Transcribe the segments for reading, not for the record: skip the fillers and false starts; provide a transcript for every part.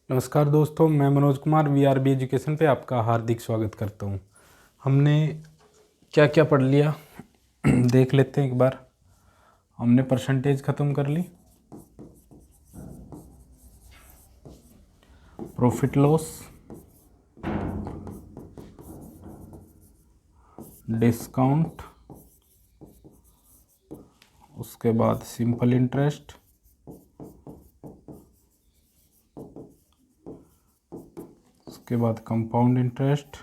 नमस्कार दोस्तों, मैं मनोज कुमार VRB एजुकेशन पे आपका हार्दिक स्वागत करता हूँ। हमने क्या क्या पढ़ लिया देख लेते हैं एक बार। हमने परसेंटेज ख़त्म कर ली, प्रॉफिट लॉस, डिस्काउंट, उसके बाद सिंपल इंटरेस्ट, उसके बाद कंपाउंड इंटरेस्ट,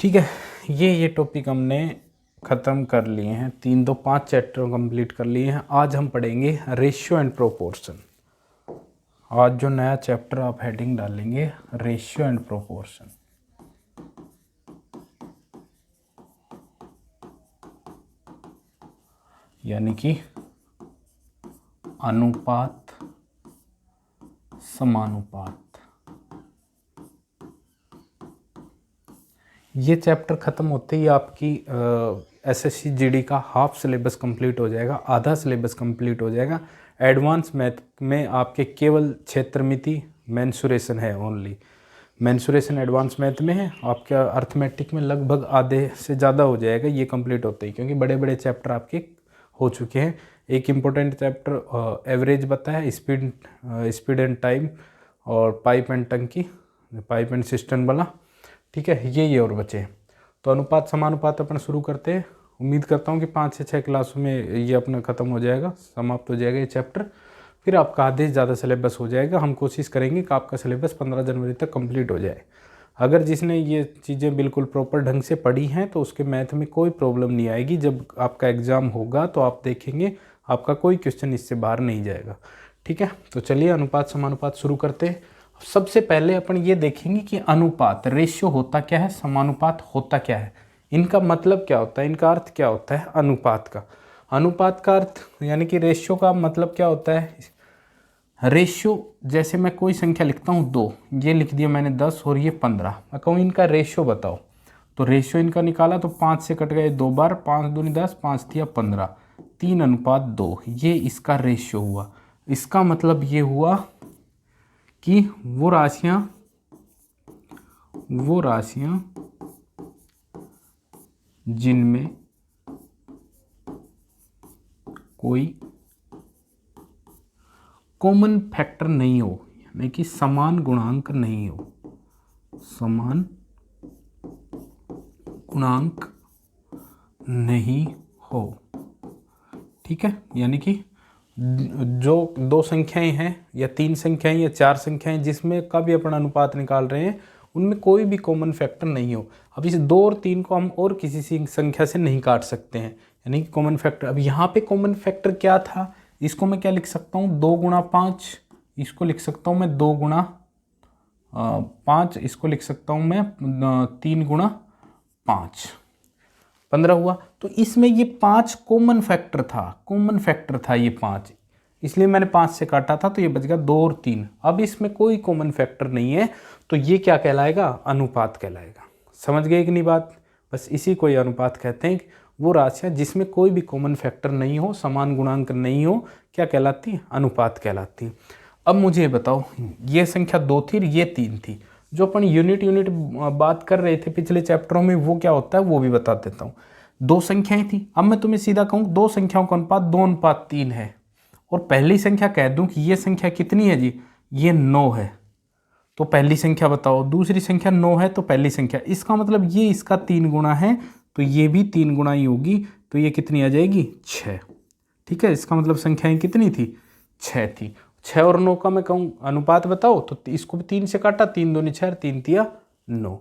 ठीक है। ये टॉपिक हमने ख़त्म कर लिए हैं। 3 2 5 चैप्टर कंप्लीट कर लिए हैं। आज हम पढ़ेंगे रेशियो एंड प्रोपोर्शन। आज जो नया चैप्टर आप हेडिंग डालेंगे, रेशियो एंड प्रोपोर्शन। यानी कि अनुपात, समानुपात। ये चैप्टर ख़त्म होते ही आपकी SSC GD का हाफ सिलेबस कंप्लीट हो जाएगा, आधा सिलेबस कंप्लीट हो जाएगा। एडवांस मैथ में आपके केवल क्षेत्रमिति मेंसुरेशन है, ओनली मेंसुरेशन एडवांस मैथ में है। आपका अर्थमेटिक में लगभग आधे से ज़्यादा हो जाएगा ये कंप्लीट होते ही, क्योंकि बड़े बड़े चैप्टर आपके हो चुके हैं। एक इम्पोर्टेंट चैप्टर एवरेज बताया, स्पीड एंड टाइम, और पाइप एंड टंकी, पाइप एंड सिस्टम वाला, ठीक है। ये और बचे। तो अनुपात समानुपात अपन शुरू करते हैं। उम्मीद करता हूँ कि 5 से 6 क्लासों में ये अपना ख़त्म हो जाएगा, समाप्त हो जाएगा ये चैप्टर। फिर आपका आधे से ज़्यादा सिलेबस हो जाएगा। हम कोशिश करेंगे कि आपका सिलेबस 15 जनवरी तक कंप्लीट हो जाए। अगर जिसने ये चीज़ें बिल्कुल प्रॉपर ढंग से पढ़ी हैं तो उसके मैथ में कोई प्रॉब्लम नहीं आएगी। जब आपका एग्ज़ाम होगा तो आप देखेंगे आपका कोई क्वेश्चन इससे बाहर नहीं जाएगा, ठीक है। तो चलिए अनुपात समानुपात शुरू करते हैं। सबसे पहले अपन ये देखेंगे कि अनुपात, रेशियो होता क्या है, समानुपात होता क्या है, इनका मतलब क्या होता है, इनका अर्थ क्या होता है। अनुपात का अर्थ यानी कि रेशियो का मतलब क्या होता है। रेशियो, जैसे मैं कोई संख्या लिखता हूँ 2, ये लिख दिया मैंने 10 और ये 15, मैं कहूँ इनका रेशियो बताओ, तो रेशियो इनका निकाला तो 5 से कट गए 2 बार, 5 दूनी 10, 5 तिया 15, 3:2, ये इसका रेशियो हुआ। इसका मतलब ये हुआ कि वो राशियां जिनमें कोई कॉमन फैक्टर नहीं हो, यानी कि समान गुणांक नहीं हो, समान गुणांक नहीं हो, ठीक है। यानी कि जो 2 संख्याएं हैं या 3 संख्याएं या 4 संख्याएं जिसमें का भी अपन अनुपात निकाल रहे हैं, उनमें कोई भी कॉमन फैक्टर नहीं हो। अब इस 2 और 3 को हम और किसी संख्या से नहीं काट सकते हैं, यानी कि कॉमन फैक्टर। अब यहाँ पे कॉमन फैक्टर क्या था, इसको मैं क्या लिख सकता हूँ, 2 गुणा 5, इसको लिख सकता हूँ मैं 2 गुणा 5, इसको लिख सकता हूँ मैं 3 गुणा 5, 15 हुआ। तो इसमें ये 5 कॉमन फैक्टर था ये 5, इसलिए मैंने 5 से काटा था, तो ये बच गया 2 और 3। अब इसमें कोई कॉमन फैक्टर नहीं है, तो ये क्या कहलाएगा, अनुपात कहलाएगा। समझ गए कि नहीं बात। बस इसी को ये अनुपात कहते हैं। वो राशियाँ जिसमें कोई भी कॉमन फैक्टर नहीं हो, समान गुणांक नहीं हो, क्या कहलाती है, अनुपात कहलाती है। अब मुझे बताओ, ये संख्या 2 थी, ये 3 थी। जो अपन यूनिट बात कर रहे थे पिछले चैप्टरों में, वो क्या होता है वो भी बता देता हूँ। 2 संख्याएं थी, अब मैं तुम्हें सीधा कहूँ 2 संख्याओं का अनुपात 2:3 है, और पहली संख्या कह दूं कि ये संख्या कितनी है जी, ये 9 है, तो पहली संख्या बताओ। दूसरी संख्या 9 है तो पहली संख्या, इसका मतलब ये इसका 3 गुना है, तो ये भी 3 गुना ही होगी, तो ये कितनी आ जाएगी, 6, ठीक है। इसका मतलब संख्याएं कितनी थी, 6 थी। 6 और 9 का मैं कहूँ अनुपात बताओ, तो इसको भी 3 से काटा, 3 दूनी 6, 3 तिया 9।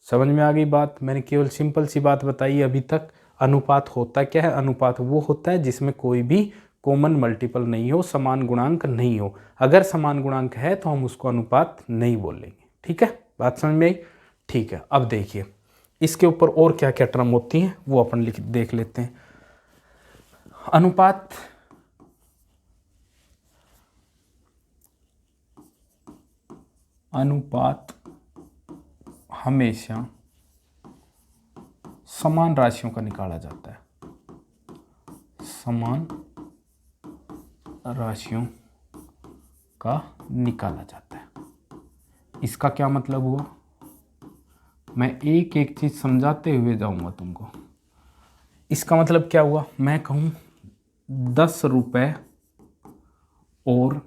समझ में आ गई बात। मैंने केवल सिंपल सी बात बताई अभी तक। अनुपात होता क्या है, अनुपात वो होता है जिसमें कोई भी कॉमन मल्टीपल नहीं हो, समान गुणांक नहीं हो। अगर समान गुणांक है तो हम उसको अनुपात नहीं बोलेंगे, ठीक है। बात समझ में आई, ठीक है। अब देखिए इसके ऊपर और क्या क्या टर्म होती हैं वो अपन देख लेते हैं। अनुपात हमेशा समान राशियों का निकाला जाता है, समान राशियों का निकाला जाता है। इसका क्या मतलब हुआ, मैं एक एक चीज समझाते हुए जाऊंगा तुमको। इसका मतलब क्या हुआ, मैं कहूँ 10 रुपये और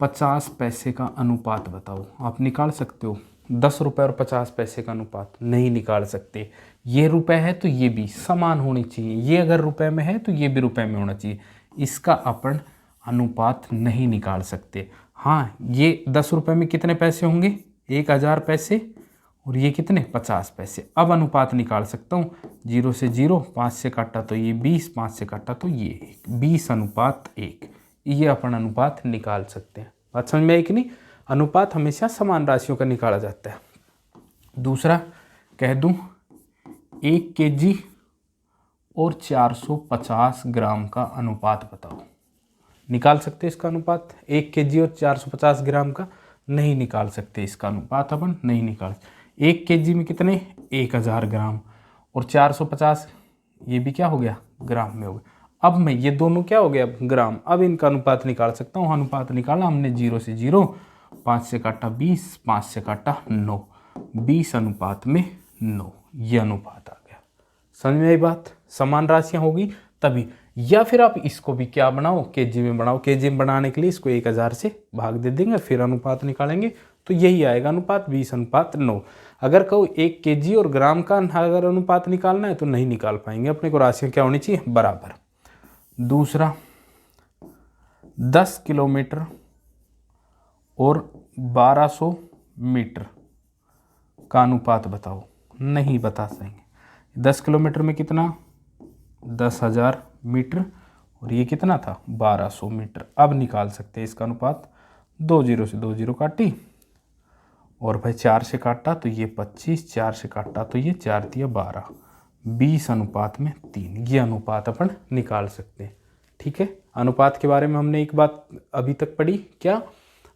50 पैसे का अनुपात बताओ, आप निकाल सकते हो? 10 रुपये और 50 पैसे का अनुपात नहीं निकाल सकते। ये रुपए है तो ये भी समान होनी चाहिए, ये अगर रुपए में है तो ये भी रुपए में होना चाहिए। इसका अपन अनुपात नहीं निकाल सकते। हाँ, ये 10 रुपये में कितने पैसे होंगे, 1000 पैसे, और ये कितने, 50 पैसे। अब अनुपात निकाल सकता हूँ, 0 से 0, 5 से काटा तो ये 20, 5 से काटा तो ये 1, 20:1। ये अपन अनुपात निकाल सकते हैं। बात समझ में आई कि नहीं? अनुपात हमेशा समान राशियों का निकाला जाता है। दूसरा कह दूं 1 kg और 450 ग्राम का अनुपात बताओ, निकाल सकते इसका अनुपात? 1 kg और 450 ग्राम का नहीं निकाल सकते, इसका अनुपात अपन नहीं निकाल। 1 kg में कितने, 1000 ग्राम, और 450 ये भी क्या हो गया, ग्राम में हो गया। अब मैं ये दोनों क्या हो गया, ग्राम। अब इनका अनुपात निकाल सकता हूँ। अनुपात निकाला हमने, 0 से 0, 5 से काटा 20, 5 से काटा 9, 20:9, ये अनुपात आ गया। समझ में आई बात? समान राशियां होगी तभी। या फिर आप इसको भी क्या बनाओ, केजी में बनाओ। केजी में बनाने के लिए इसको 1000 से भाग दे देंगे, फिर अनुपात निकालेंगे तो यही आएगा अनुपात, 20:9। अगर कहो 1 kg और ग्राम का अगर अनुपात निकालना है तो नहीं निकाल पाएंगे, अपने को राशियां क्या होनी चाहिए, बराबर। दूसरा 10 किलोमीटर और 1200 मीटर का अनुपात बताओ, नहीं बता सकेंगे। 10 किलोमीटर में कितना, 10,000 मीटर, और ये कितना था, 1200 मीटर। अब निकाल सकते हैं इसका अनुपात। 2 0 से 2 0 काटी, और भाई 4 से काटा तो ये 25, 4 से काटा तो ये 4 दिया 12, 20:3। ये अनुपात अपन निकाल सकते हैं। ठीक है, अनुपात के बारे में हमने एक बात अभी तक पढ़ी, क्या,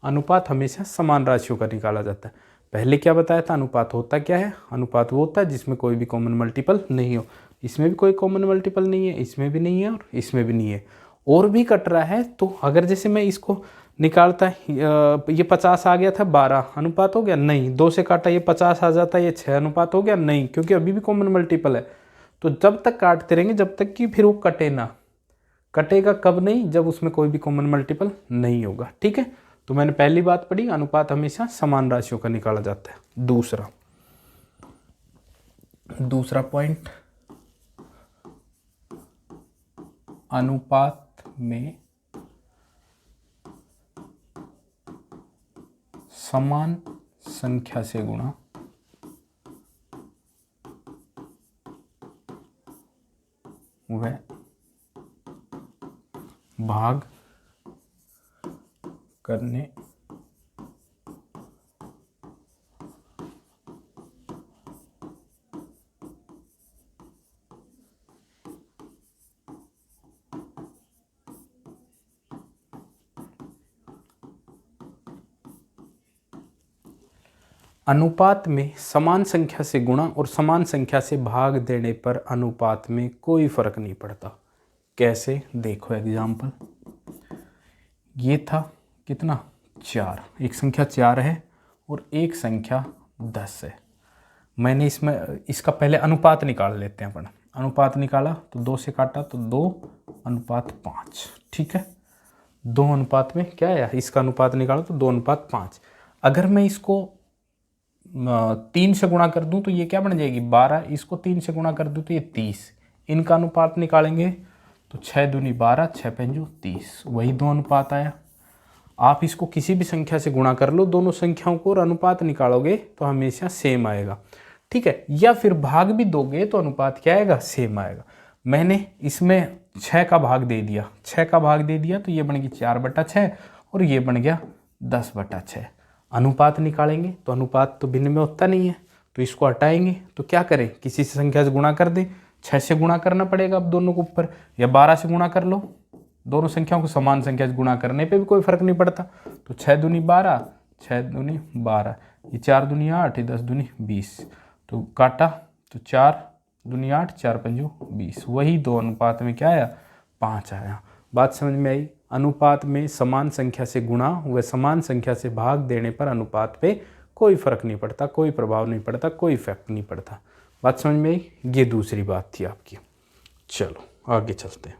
अनुपात हमेशा समान राशियों का निकाला जाता है। पहले क्या बताया था, अनुपात होता क्या है, अनुपात वो होता है जिसमें कोई भी कॉमन मल्टीपल नहीं हो। इसमें भी कोई कॉमन मल्टीपल नहीं है, इसमें भी नहीं है, और इसमें भी नहीं है, और भी कट रहा है। तो अगर जैसे मैं इसको निकालता, ये 50 आ गया था, 12 अनुपात हो गया, नहीं। 2 से काटा, ये 50 आ जाता, ये 6 अनुपात हो गया, नहीं, क्योंकि अभी भी कॉमन मल्टीपल है। तो जब तक काटते रहेंगे जब तक कि फिर वो कटे ना। कटेगा कब, नहीं, जब उसमें कोई भी कॉमन मल्टीपल नहीं होगा। ठीक है, तो मैंने पहली बात पढ़ी, अनुपात हमेशा समान राशियों का निकाला जाता है। दूसरा पॉइंट, अनुपात में समान संख्या से गुणा व भाग करने अनुपात में समान संख्या से गुणा और समान संख्या से भाग देने पर अनुपात में कोई फर्क नहीं पड़ता। कैसे, देखो एग्जाम्पल। ये था कितना, 4, एक संख्या 4 है और एक संख्या 10 है। मैंने इसका पहले अनुपात निकाल लेते हैं अपन। अनुपात निकाला तो 2 से काटा तो 2:5। ठीक है, 2 अनुपात में क्या आया, इसका अनुपात निकाला तो 2:5। अगर मैं इसको 3 से गुणा कर दूं तो ये क्या बन जाएगी, 12। इसको 3 से गुणा कर दूं तो ये 30। इनका अनुपात निकालेंगे तो 6 दूनी 12, 6 पंजो 30, वही 2 अनुपात आया। आप इसको किसी भी संख्या से गुणा कर लो, दोनों संख्याओं को, और अनुपात निकालोगे तो हमेशा सेम आएगा। ठीक है, या फिर भाग भी दोगे तो अनुपात क्या आएगा, सेम आएगा। मैंने इसमें 6 का भाग दे दिया, 6 का भाग दे दिया तो ये बन गई 4/6 और ये बन गया 10/6। अनुपात निकालेंगे तो अनुपात तो भिन्न में होता नहीं है, तो इसको हटाएंगे तो क्या करें, किसी से संख्या से गुणा कर दें। 6 से गुणा करना पड़ेगा अब दोनों के ऊपर, या 12 से गुणा कर लो। दोनों संख्याओं को समान संख्या से गुणा करने पे भी कोई फर्क नहीं पड़ता। तो 6 दूनी 12, 6 दूनी 12, ये 4 दूनी 8, ये 10 दूनी 20। तो काटा तो 4 दूनी 8, 4 पंजू 20, वही 2 अनुपात में क्या आया 5 आया। बात समझ में आई। अनुपात में समान संख्या से गुणा व समान संख्या से भाग देने पर अनुपात पे कोई फर्क नहीं पड़ता, कोई प्रभाव नहीं पड़ता, कोई इफेक्ट नहीं पड़ता। बात समझ में आई। ये दूसरी बात थी आपकी। चलो आगे चलते हैं।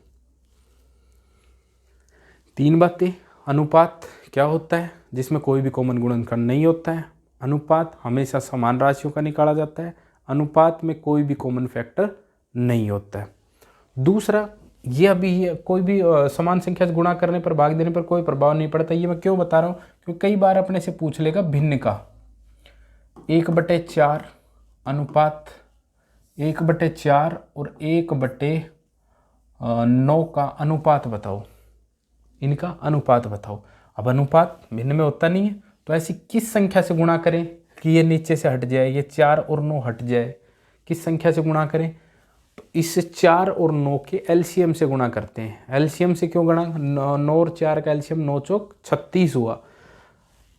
3 बातें। अनुपात क्या होता है, जिसमें कोई भी कॉमन गुणनखंड नहीं होता है। अनुपात हमेशा समान राशियों का निकाला जाता है। अनुपात में कोई भी कॉमन फैक्टर नहीं होता है। दूसरा, ये अभी ये कोई भी समान संख्या से गुणा करने पर भाग देने पर कोई प्रभाव नहीं पड़ता। ये मैं क्यों बता रहा हूँ, क्योंकि कई बार अपने से पूछ लेगा भिन्न का 1/4 अनुपात 1/4 और 1/9 का अनुपात बताओ, इनका अनुपात बताओ। अब अनुपात भिन्न में होता नहीं है, तो ऐसी किस संख्या से गुणा करें कि ये नीचे से हट जाए, ये 4 और 9 हट जाए। किस संख्या से गुणा करें, तो इस 4 और 9 के एलसीएम से गुणा करते हैं। एलसीएम से क्यों गुणा, 9 और 4 का एलसीएम 9 चौक 36 हुआ,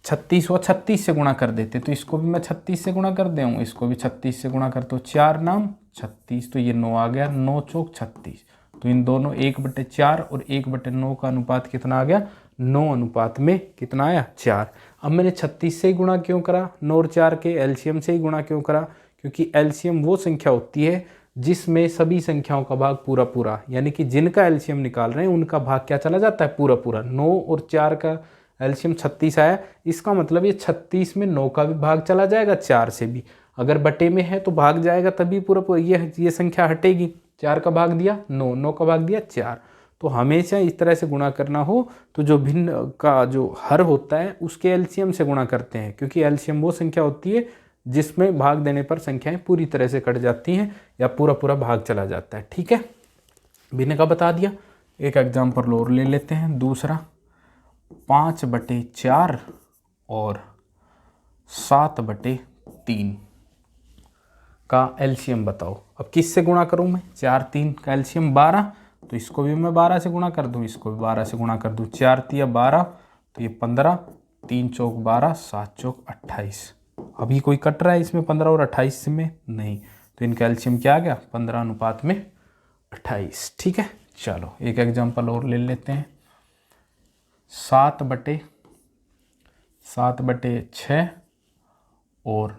36 से गुणा कर देते। तो इसको भी मैं 36 से गुणा कर दूँ, इसको भी 36 से गुणा करते हो। 4 नाम 36, तो ये 9 आ गया, 9 चौक 36। तो इन दोनों 1/4 और 1/9 का अनुपात कितना आ गया, 9 अनुपात में कितना आया 4। अब मैंने 36 से ही गुणा क्यों करा, 9 और 4 के एलसीएम से ही गुणा क्यों करा, क्योंकि एलसीएम वो संख्या होती है जिसमें सभी संख्याओं का भाग पूरा पूरा, यानी कि जिनका एलसीएम निकाल रहे हैं उनका भाग क्या चला जाता है पूरा पूरा। 9 और 4 का एलसीएम 36 आया, इसका मतलब ये 36 में 9 का भी भाग चला जाएगा, 4 से भी। अगर बटे में है तो भाग जाएगा तभी पूरा पूरा, ये संख्या हटेगी। 4 का भाग दिया 9, 9 का भाग दिया 4। तो हमेशा इस तरह से गुणा करना हो तो जो भिन्न का जो हर होता है उसके एलसीएम से गुणा करते हैं, क्योंकि एलसीएम वो संख्या होती है जिसमें भाग देने पर संख्याएं पूरी तरह से कट जाती हैं या पूरा पूरा भाग चला जाता है। ठीक है, भिन्न का बता दिया। एक एग्जाम्पल और ले लेते हैं, दूसरा 5/4 और 7/3 का एलसीएम बताओ। अब किससे गुणा करूं मैं, 4 3 का एलसीएम 12, तो इसको भी मैं 12 से गुणा कर दूं, इसको भी 12 से गुणा कर दूं। 4 तिया 12, तो ये 15, 3 चौक 12, 7 चौक 28। अभी कोई कट रहा है इसमें 15 और 28 में नहीं, तो इनका एलसीएम क्या आ गया 15 अनुपात में 28। ठीक है, चलो एक एग्जाम्पल और ले लेते हैं। 7/6 और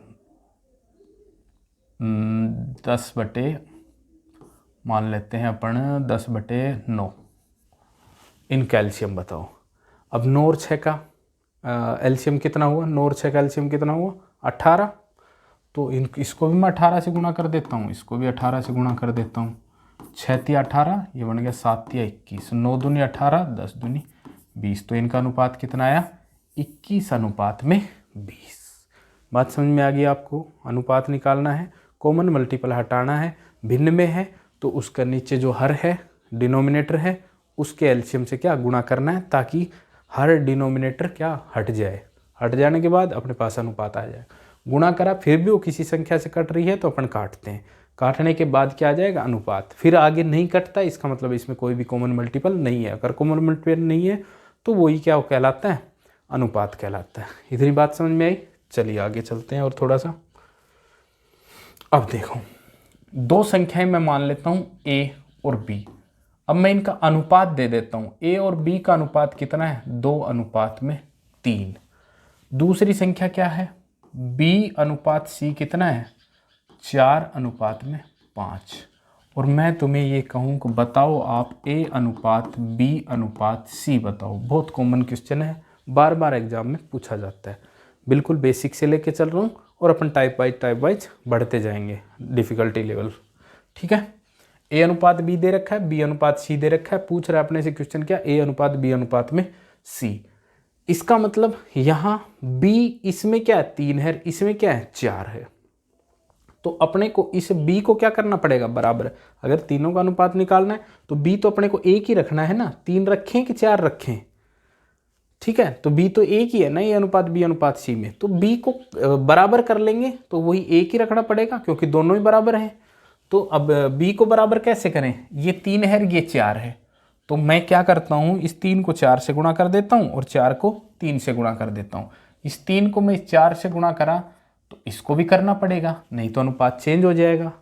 10/ मान लेते हैं अपन 10/9, इनका एलसीएम बताओ। अब 9 और 6 का एलसीएम कितना हुआ, 9 और 6 का एलसीएम कितना हुआ 18, तो इसको भी मैं 18 से गुणा कर देता हूँ, इसको भी 18 से गुणा कर देता हूँ। 6 तिया 18, ये बन गया 7 तिया 21, 9 दूनी 18, 10 दूनी 20, तो इनका अनुपात कितना आया 21 अनुपात में 20। बात समझ में आ गई आपको। अनुपात निकालना है, कॉमन मल्टीपल हटाना है, भिन्न में है तो उसका नीचे जो हर है डिनोमिनेटर है उसके एलसीएम से क्या गुणा करना है, ताकि हर डिनोमिनेटर क्या हट जाए। हट जाने के बाद अपने पास अनुपात आ जाए। गुणा करा फिर भी वो किसी संख्या से कट रही है तो अपन काटते हैं, काटने के बाद क्या आ जाएगा अनुपात। फिर आगे नहीं कटता, इसका मतलब इसमें कोई भी कॉमन मल्टीपल नहीं है। अगर कॉमन मल्टीपल नहीं है तो वही क्या कहलाता है, अनुपात कहलाता है। इतनी बात समझ में आई। चलिए आगे चलते हैं और थोड़ा सा। अब देखो, 2 संख्याएं मैं मान लेता हूं a और b। अब मैं इनका अनुपात दे देता हूं। a और b का अनुपात कितना है 2 अनुपात में 3। दूसरी संख्या क्या है b अनुपात c कितना है 4 अनुपात में 5। और मैं तुम्हें ये कहूँ कि बताओ आप a अनुपात b अनुपात c बताओ। बहुत कॉमन क्वेश्चन है, बार बार एग्जाम में पूछा जाता है। बिल्कुल बेसिक से लेके चल रहा हूँ और अपन टाइप वाइज बढ़ते जाएंगे डिफ़िकल्टी लेवल। ठीक है, a अनुपात b दे रखा है, b अनुपात c दे रखा है। पूछ रहा है अपने से क्वेश्चन क्या, a अनुपात b अनुपात में c। इसका मतलब यहाँ b इसमें क्या है 3 है, इसमें क्या है 4 है। तो अपने को इस b को क्या करना पड़ेगा बराबर। अगर तीनों का अनुपात निकालना है तो b तो अपने को एक ही रखना है ना, 3 रखें कि 4 रखें। ठीक है, तो b तो एक ही है ना, a अनुपात b अनुपात c में, तो b को बराबर कर लेंगे तो वही एक ही रखना पड़ेगा क्योंकि दोनों ही बराबर हैं। तो अब b को बराबर कैसे करें, ये 3 है ये 4 है, तो मैं क्या करता हूँ इस 3 को 4 से गुणा कर देता हूँ और 4 को 3 से गुणा कर देता हूँ। इस 3 को मैं 4 से गुणा करा तो इसको भी करना पड़ेगा, नहीं तो अनुपात चेंज हो जाएगा।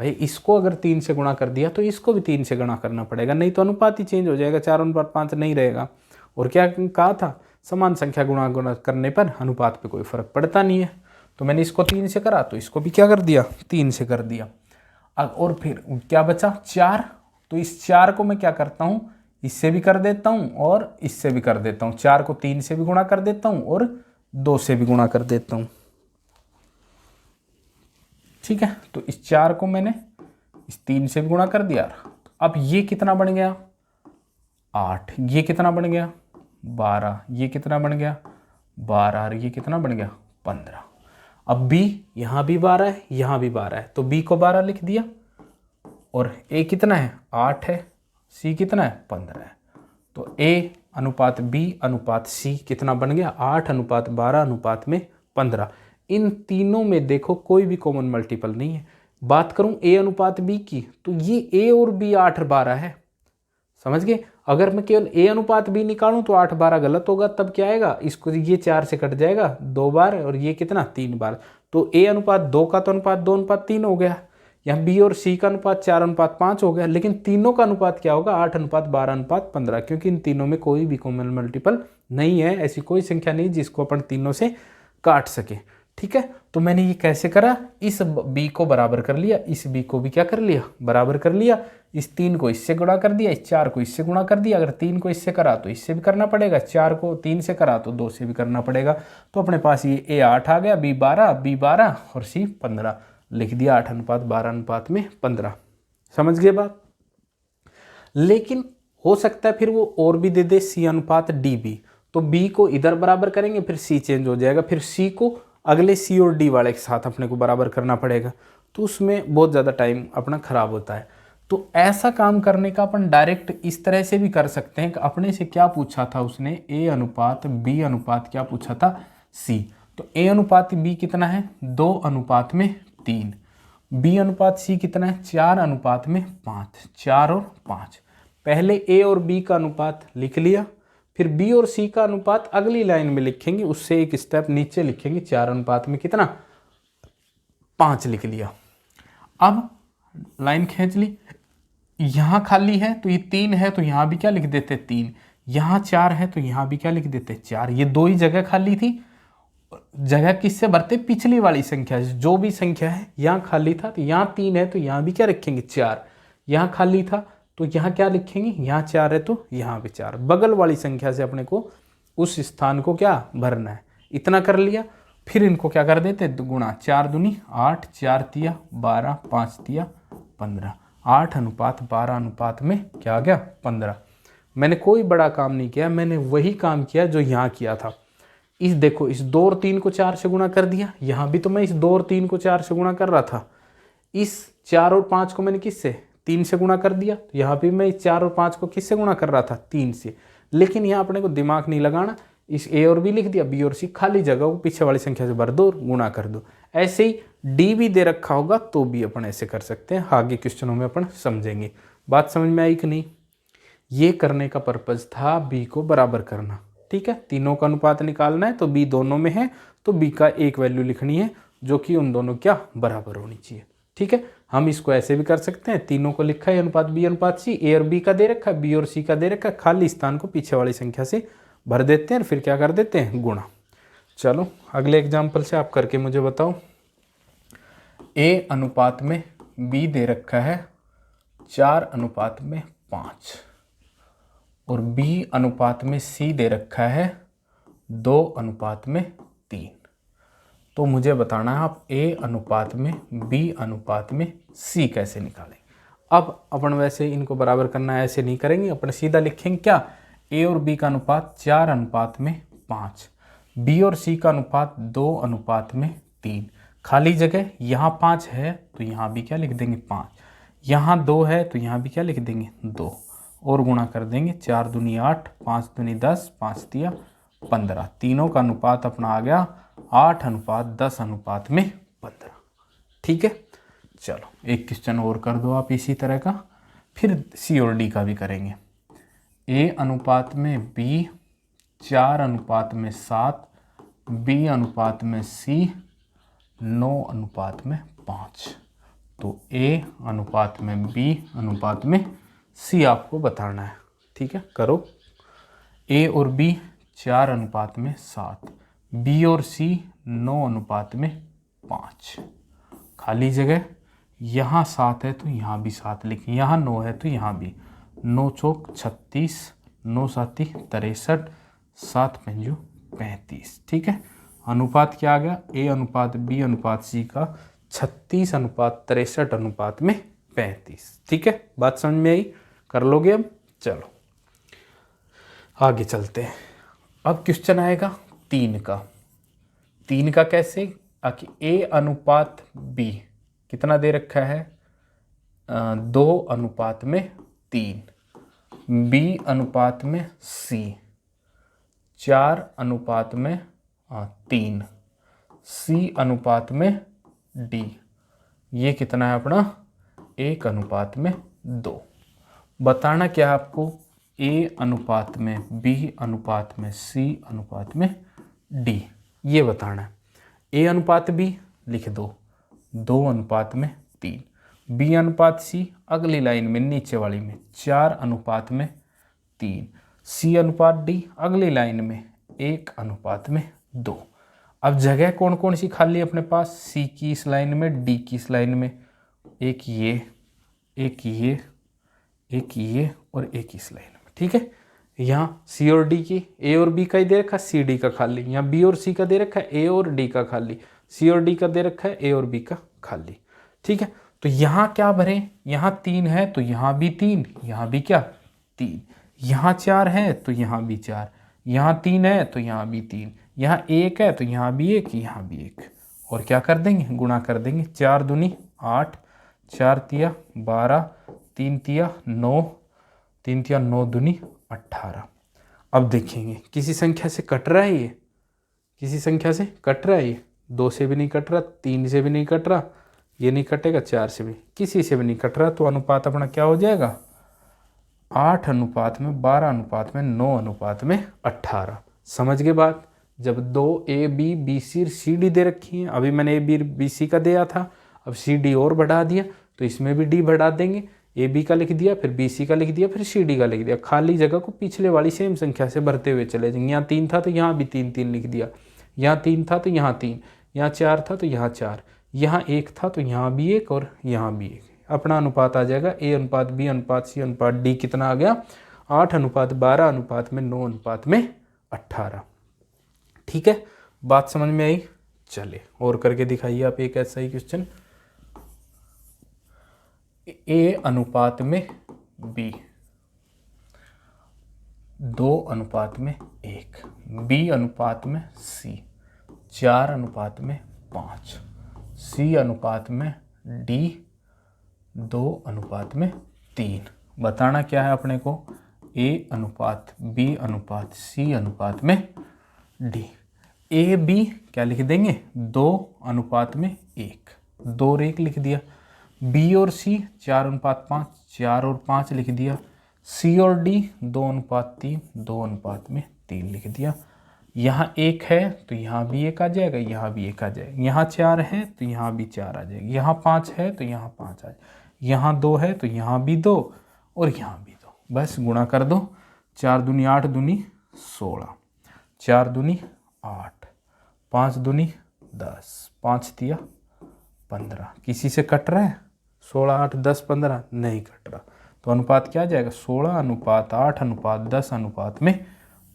भाई इसको अगर 3 से गुणा कर दिया तो इसको भी 3 से गुणा करना पड़ेगा, नहीं तो अनुपात ही चेंज हो जाएगा, 4:5 नहीं रहेगा। और क्या कहा था, समान संख्या गुणा गुणा करने पर अनुपात पे कोई फर्क पड़ता नहीं है। तो मैंने इसको 3 से करा तो इसको भी क्या कर दिया, 3 से कर दिया। और फिर क्या बचा, 4। तो इस 4 को मैं क्या करता हूँ, इससे भी कर देता हूँ और इससे भी कर देता हूँ। 4 को 3 से भी गुणा कर देता हूँ और 2 से भी गुणा कर देता हूँ। ठीक है, तो इस 4 को मैंने इस 3 से भी गुणा कर दिया। अब ये कितना बन गया, 8। ये कितना बन गया, 12। ये कितना बन गया, 12। और ये कितना बन गया, 15। अब b यहाँ भी 12 है, यहाँ भी 12 है, तो b को 12 लिख दिया। और a कितना है, 8 है। c कितना है, 15 है। तो a अनुपात b अनुपात c कितना बन गया, 8:12:15। इन तीनों में देखो कोई भी कॉमन मल्टीपल नहीं है। बात करूं a अनुपात b की, तो ये a और b 8:12 है। समझ गए। अगर मैं केवल a अनुपात b निकालूं तो 8:12 गलत होगा, तब क्या आएगा, इसको ये 4 से कट जाएगा 2 बार, और ये कितना 3 बार। तो a अनुपात 2 का तो अनुपात 2:3 हो गया। यहाँ b और c का अनुपात 4:5 हो गया। लेकिन तीनों का अनुपात क्या होगा, 8:12:15, क्योंकि इन तीनों में कोई भी कॉमन मल्टीपल नहीं है। ऐसी कोई संख्या नहीं जिसको अपन तीनों से काट सके। ठीक है, तो मैंने ये कैसे करा, इस b को बराबर कर लिया, इस b को भी क्या कर लिया, बराबर कर लिया। इस 3 को इससे गुणा कर दिया, इस 4 को इससे गुणा कर दिया। अगर 3 को इससे करा तो इससे भी करना पड़ेगा, 4 को 3 से करा तो 2 से भी करना पड़ेगा। तो अपने पास ये a 8 आ गया, b 12 और c 15 लिख दिया। 8:12:15। समझ गए बात। लेकिन हो सकता है फिर वो और भी दे दे, c अनुपात db, तो b को इधर बराबर करेंगे, फिर c चेंज हो जाएगा, फिर c को अगले c और d वाले के साथ अपने को बराबर करना पड़ेगा। तो उसमें बहुत ज़्यादा टाइम अपना खराब होता है। तो ऐसा काम करने का अपन डायरेक्ट इस तरह से भी कर सकते हैं कि अपने से क्या पूछा था उसने, a अनुपात b अनुपात क्या पूछा था, c। तो a अनुपात b कितना है, 2:3। b अनुपात c कितना है, 4:5। 4 और 5। पहले a और b का अनुपात लिख लिया, फिर b और c का अनुपात अगली लाइन में लिखेंगे, उससे एक स्टेप नीचे लिखेंगे। 4:5 में कितना, 5 लिख लिया। अब लाइन खींच ली, यहाँ खाली है तो ये 3 है, तो यहाँ भी क्या लिख देते, 3। यहाँ 4 है तो यहाँ भी क्या लिख देते, 4। ये 2 ही जगह खाली थी। जगह किससे भरते, पिछली वाली संख्या, जो भी संख्या है यहाँ खाली था, तो यहाँ 3 है तो यहाँ भी क्या रखेंगे, 4। यहाँ खाली था तो यहाँ क्या लिखेंगे, यहाँ 4 है तो यहाँ भी 4। बगल वाली संख्या से अपने को उस स्थान को क्या भरना है, इतना कर लिया। फिर इनको क्या कर देते, गुणा। 4 दूनी 8, 4 तिया 12, 5 तिया 15। 8:12 में क्या आ गया, 15। मैंने कोई बड़ा काम नहीं किया, मैंने वही काम किया जो यहाँ किया था। इस देखो, इस 2 और 3 को 4 से गुणा कर दिया। यहाँ भी तो मैं इस 2 और 3 को 4 से गुणा कर रहा था। इस 4 और 5 को मैंने किससे, 3 से गुणा कर दिया। तो यहाँ भी मैं इस 4 और 5 को किससे गुणा कर रहा था, 3 से। लेकिन यहाँ अपने को दिमाग नहीं लगाना, इस a और b लिख दिया, b और c खाली जगह को पीछे वाली संख्या से भर दो और गुणा कर दो। ऐसे ही d भी दे रखा होगा तो भी अपन ऐसे कर सकते हैं। आगे क्वेश्चनों में अपन समझेंगे। बात समझ में आई कि नहीं। ये करने का पर्पज था b को बराबर करना। ठीक है, तीनों का अनुपात निकालना है तो b दोनों में है, तो b का एक वैल्यू लिखनी है जो कि उन दोनों क्या बराबर होनी चाहिए। ठीक है, हम इसको ऐसे भी कर सकते हैं, तीनों को लिखा है अनुपात b अनुपात c, a और b का दे रखा है, b और c का दे रखा है, खाली स्थान को पीछे वाली संख्या से भर देते हैं और फिर क्या कर देते हैं, गुणा। चलो अगले एग्जाम्पल से आप करके मुझे बताओ। a अनुपात में b दे रखा है 4:5 और b अनुपात में c दे रखा है 2:3। तो मुझे बताना है आप a अनुपात में b अनुपात में c कैसे निकालें। अब अपन वैसे इनको बराबर करना है, ऐसे नहीं करेंगे, अपन सीधा लिखेंगे क्या, a और b का अनुपात 4:5, b और c का अनुपात 2:3। खाली जगह यहाँ 5 है तो यहाँ भी क्या लिख देंगे, 5। यहाँ 2 है तो यहाँ भी क्या लिख देंगे, 2 और गुणा कर देंगे। 4 दूनी 8, 5 दूनी 10, 5 तिया 15। तीनों का अनुपात अपना आ गया 8:10:15। ठीक है, चलो एक क्वेश्चन और कर दो आप इसी तरह का, फिर सी और डी का भी करेंगे। a अनुपात में b 4:7, b अनुपात में c 9:5। तो A अनुपात में B अनुपात में C आपको बताना है। ठीक है, करो। A और B 4 अनुपात में 7, B और C 9 अनुपात में 5। खाली जगह, यहाँ 7 है तो यहाँ भी 7 लिखें, यहाँ 9 है तो यहाँ भी 9 चौक 36, 9 साती 63, 7 पंजू 35। ठीक है, अनुपात क्या आ गया? A अनुपात B अनुपात C का 36 अनुपात 63 अनुपात में 35। ठीक है, बात समझ में आई? कर लोगे अब? चलो आगे चलते हैं। अब क्वेश्चन आएगा 3 का। 3 का कैसे? कि A अनुपात B कितना दे रखा है? 2 अनुपात में 3, B अनुपात में C 4 अनुपात में 3, C अनुपात में D, ये कितना है अपना? 1 अनुपात में 2। बताना क्या है आपको? A अनुपात में B अनुपात में C अनुपात में D, ये बताना है। A अनुपात B लिख दो, 2 अनुपात में 3, B अनुपात C अगली लाइन में नीचे वाली में 4 अनुपात में 3, C अनुपात D अगली लाइन में 1 अनुपात में 2। अब जगह कौन कौन सी खाली है अपने पास? C की इस लाइन में, D की इस लाइन में, एक ये, एक ये, एक ये और एक इस लाइन में। ठीक है, यहाँ C और D की, A और B का ही दे रखा है, C D का खाली। यहाँ B और C का दे रखा है, A और D का खाली। C और D का दे रखा है, A और B का खाली। ठीक है, तो यहाँ क्या भरें? यहाँ 3 है तो यहाँ भी 3, यहाँ भी क्या? 3। यहाँ 4 है तो यहाँ भी 4, यहाँ 3 है तो यहाँ भी 3, यहाँ 1 है तो यहाँ भी 1, यहाँ भी 1। और क्या कर देंगे? गुणा कर देंगे। 4 दूनी 8, 4 तिया 12, 3 तिया 9, 3 तिया 9 दूनी 18। अब देखेंगे किसी संख्या से कट रहा है ये, किसी संख्या से कट रहा है ये, 2 से भी नहीं कट रहा, 3 से भी नहीं कट रहा, ये नहीं कटेगा, 4 से भी, किसी से भी नहीं कट रहा। तो अनुपात अपना क्या हो जाएगा? 8 अनुपात में 12 अनुपात में 9 अनुपात में 18। समझ गए बात? जब 2 A B B C C D दे रखी हैं, अभी मैंने A B B C का दिया था, अब C D और बढ़ा दिया तो इसमें भी D बढ़ा देंगे। A B का लिख दिया, फिर B C का लिख दिया, फिर C D का लिख दिया। खाली जगह को पिछले वाली सेम संख्या से भरते हुए चले जाएंगे। यहाँ 3 था तो यहाँ भी 3 3 लिख दिया, यहाँ 3 था तो यहाँ 3, यहाँ 4 था तो यहाँ 4, यहाँ 1 था तो यहाँ भी 1 और यहाँ भी 1। अपना अनुपात आ जाएगा A अनुपात B अनुपात C अनुपात D कितना आ गया? 8 अनुपात 12 अनुपात में 9 अनुपात में 18। ठीक है, बात समझ में आई? चले और करके दिखाइए आप एक ऐसा ही क्वेश्चन। A अनुपात में B 2 अनुपात में 1, B अनुपात में C 4 अनुपात में 5, C अनुपात में D 2 अनुपात में 3। बताना क्या है अपने को? A अनुपात B अनुपात C अनुपात में D। A B क्या लिख देंगे? 2 अनुपात में 1, 2 और 1 लिख दिया। B और C 4 अनुपात 5, 4 और 5 लिख दिया। C और D 2 अनुपात 3, 2 अनुपात में 3 लिख दिया। यहाँ 1 है तो यहाँ भी 1 आ जाएगा, यहाँ भी 1 आ जाएगा। यहाँ 4 है तो यहाँ भी 4 आ जाएगा। यहाँ 5 है तो यहाँ 5 आ जाएगा। यहाँ 2 है तो यहाँ भी 2 और यहाँ भी 2। बस गुणा कर दो। 4 दूनी 8 दूनी 16, 4 दूनी 8, 5 दूनी 10, 5 तिया 15। किसी से कट रहा है? 16 8 10 15 नहीं कट रहा। तो अनुपात क्या आ जाएगा? 16 अनुपात 8 अनुपात 10 अनुपात में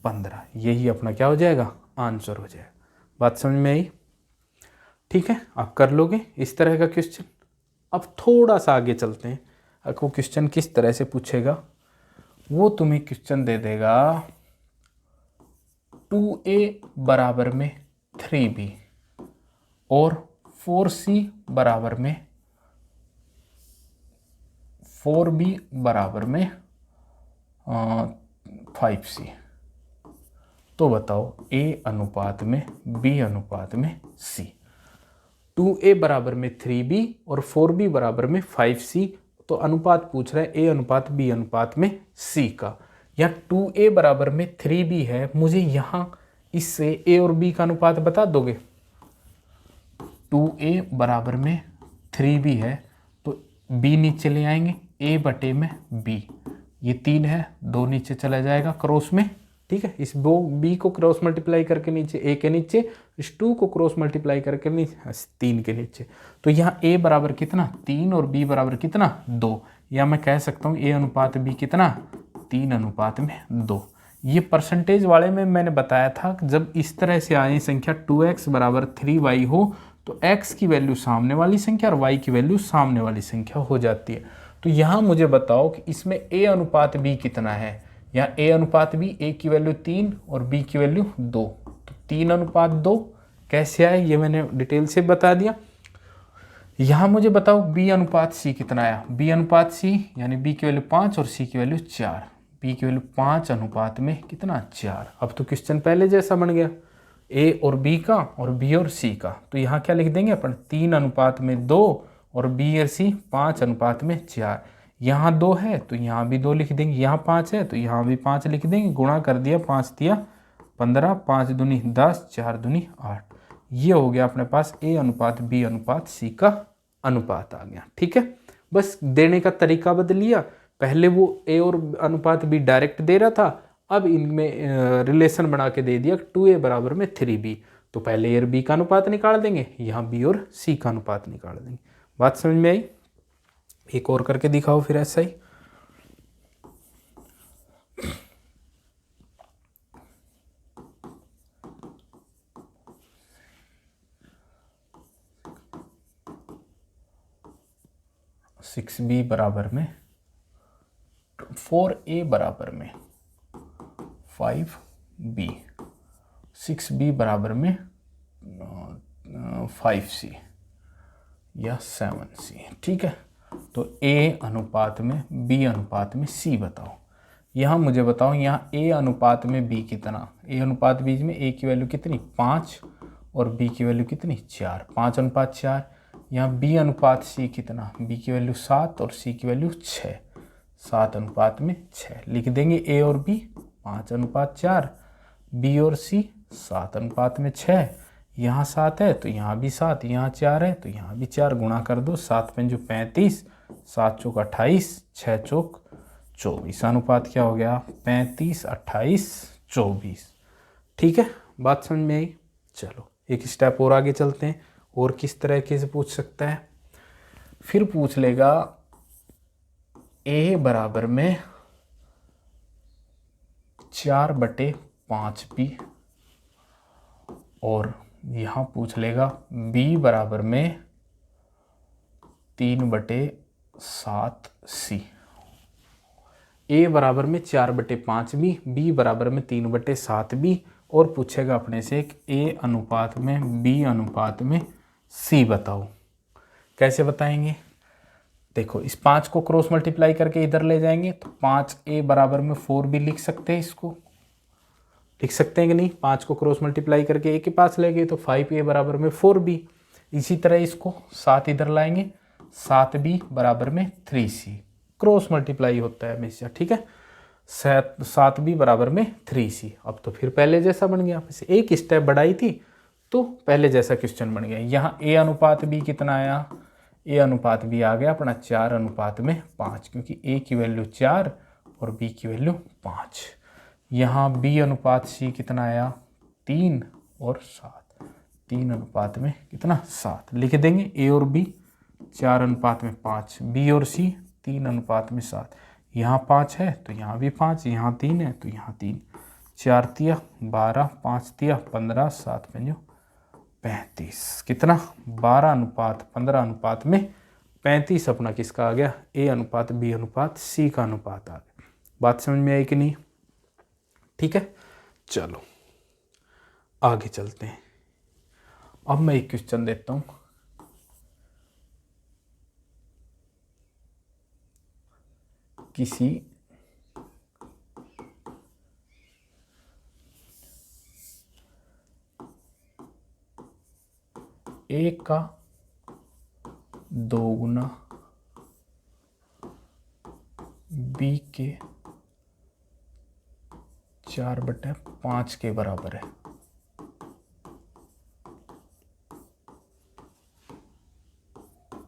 15। यही अपना क्या हो जाएगा? आंसर हो जाएगा। बात समझ में आई? ठीक है, आप कर लोगे इस तरह का क्वेश्चन। अब थोड़ा सा आगे चलते हैं। आपको क्वेश्चन किस तरह से पूछेगा? वो तुम्हें क्वेश्चन दे देगा 2A बराबर में 3B और 4C बराबर में 4B बराबर में 5C। तो बताओ A अनुपात में B अनुपात में C। 2A बराबर में 3B और 4B बराबर में 5C। तो अनुपात पूछ रहा है A अनुपात B अनुपात में C का। या 2A बराबर में 3B है, मुझे यहाँ इससे A और B का अनुपात बता दोगे? 2A बराबर में 3B है बी नीचे ले आएंगे, ए बटे में बी, ये 3 है, 2 नीचे चला जाएगा क्रॉस में, ठीक है। इस बी को क्रॉस मल्टीप्लाई करके नीचे ए के नीचे, इस 2 को क्रॉस मल्टीप्लाई करके नीचे 3 के नीचे, तो यहाँ ए बराबर कितना 3 और बी बराबर कितना 2, या मैं कह सकता हूँ ए अनुपात बी कितना 3 अनुपात में 2। ये परसेंटेज वाले में मैंने बताया था कि जब इस तरह से आए संख्या 2x बराबर 3y हो तो x की वैल्यू सामने वाली संख्या और y की वैल्यू सामने वाली संख्या हो जाती है। तो यहाँ मुझे बताओ कि इसमें a अनुपात b कितना है। यहाँ a अनुपात b, a की वैल्यू 3 और b की वैल्यू 2, तो 3 अनुपात 2 कैसे आए ये मैंने डिटेल से बता दिया। यहाँ मुझे बताओ b अनुपात c कितना आया। b अनुपात c यानी b की वैल्यू 5 और c की वैल्यू 4, b की वैल्यू 5 अनुपात में कितना 4। अब तो क्वेश्चन पहले जैसा बन गया, a और b का और b और c का, तो यहाँ क्या लिख देंगे अपन 3 अनुपात में 2 और b और c 5 अनुपात में 4। यहाँ 2 है तो यहाँ भी 2 लिख देंगे, यहाँ 5 है तो यहाँ भी 5 लिख देंगे, गुणा कर दिया, 5 दिया 15, 5 दूनी 10, 4 दूनी 8। ये हो गया अपने पास a अनुपात b अनुपात c का अनुपात आ गया, ठीक है। बस देने का तरीका बदल लिया, पहले वो a और अनुपात b डायरेक्ट दे रहा था, अब इनमें रिलेशन बना के दे दिया 2a बराबर में 3b, तो पहले a और b का अनुपात निकाल देंगे, यहाँ b और c का अनुपात निकाल देंगे। बात समझ में आई। एक और करके दिखाओ फिर ऐसा ही। सिक्स बी बराबर में 4a बराबर में 5b, 6b बराबर में 5c या 7c, ठीक है। तो a अनुपात में b अनुपात में c बताओ। यहाँ मुझे बताओ, यहाँ a अनुपात में b कितना, a अनुपात b में a की वैल्यू कितनी 5 और b की वैल्यू कितनी 4, 5 अनुपात 4। यहाँ b अनुपात c कितना, b की वैल्यू 7 और c की वैल्यू 6, 7 अनुपात में 6 लिख देंगे। a और b 5 अनुपात 4, b और c 7 अनुपात में 6, यहाँ 7 है तो यहाँ भी 7, यहाँ 4 है तो यहाँ भी 4, गुणा कर दो, 7 पंजो 35, 7 चौक 28, 6 चौक 24, अनुपात क्या हो गया 35, 28, 24, ठीक है। बात समझ में आई। चलो एक स्टेप और आगे चलते हैं, और किस तरह के से पूछ सकता है। फिर पूछ लेगा a बराबर में 4/5b, और यहाँ पूछ लेगा b बराबर में 3/7c। a बराबर में 4/5b, b बराबर में 3/7b, और पूछेगा अपने से एक a अनुपात में b अनुपात में c बताओ। कैसे बताएंगे, देखो इस 5 को क्रॉस मल्टीप्लाई करके इधर ले जाएंगे तो 5a बराबर में 4b लिख सकते हैं, इसको लिख सकते हैं कि नहीं। 5 को क्रॉस मल्टीप्लाई करके a के पास ले गए तो 5a बराबर में 4b। इसी तरह इसको 7 इधर लाएंगे, 7b बराबर में 3c, क्रॉस मल्टीप्लाई होता है हमेशा, ठीक है। 7b बराबर में 3c। अब तो फिर पहले जैसा बन गया, एक स्टेप बढ़ाई थी तो पहले जैसा क्वेश्चन बन गया। यहाँ a अनुपात b कितना आया, a अनुपात b आ गया अपना 4 अनुपात में 5, क्योंकि a की वैल्यू 4 और b की वैल्यू 5। यहाँ b अनुपात c कितना आया 3 और 7, 3 अनुपात में कितना 7 लिख देंगे। a और b 4 अनुपात में 5, b और c 3 अनुपात में 7। यहाँ 5 है तो यहाँ भी 5, यहाँ 3 है तो यहाँ 3, 4 तिया 12, 5 तिया 15, 7 पंजो 35, कितना 12 अनुपात 15 अनुपात में 35 अपना किसका आ गया, a अनुपात b अनुपात c का अनुपात आ गया। बात समझ में आई कि नहीं, ठीक है। चलो आगे चलते हैं। अब मैं एक क्वेश्चन देता हूँ, किसी a का 2 गुना b के 4/5 के बराबर है,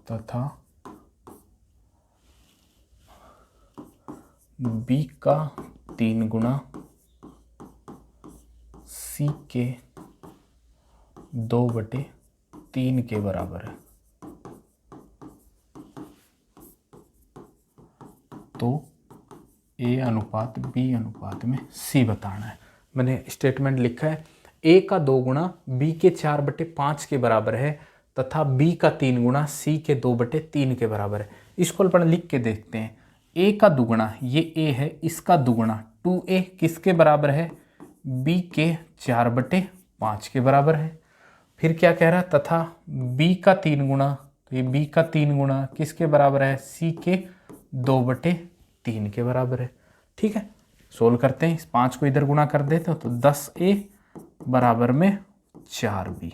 तथा बी का 3 गुना सी के 2/3 के बराबर है। तो ए अनुपात बी अनुपात में सी बताना है। मैंने स्टेटमेंट लिखा है ए का 2 गुना बी के 4/5 के बराबर है तथा बी का 3 गुना सी के 2/3 के बराबर है। इसको अपन लिख के देखते हैं। ए का दुगुना, ये ए है, इसका दुगुना 2a किसके बराबर है? बी के 4/5 के बराबर है। फिर क्या कह रहा है? तथा b का 3 गुना, तो ये b का 3 गुना किसके बराबर है? c के 2/3 के बराबर है। ठीक है, सोल्व करते हैं। इस 5 को इधर गुणा कर देते हैं तो 10a बराबर में 4b।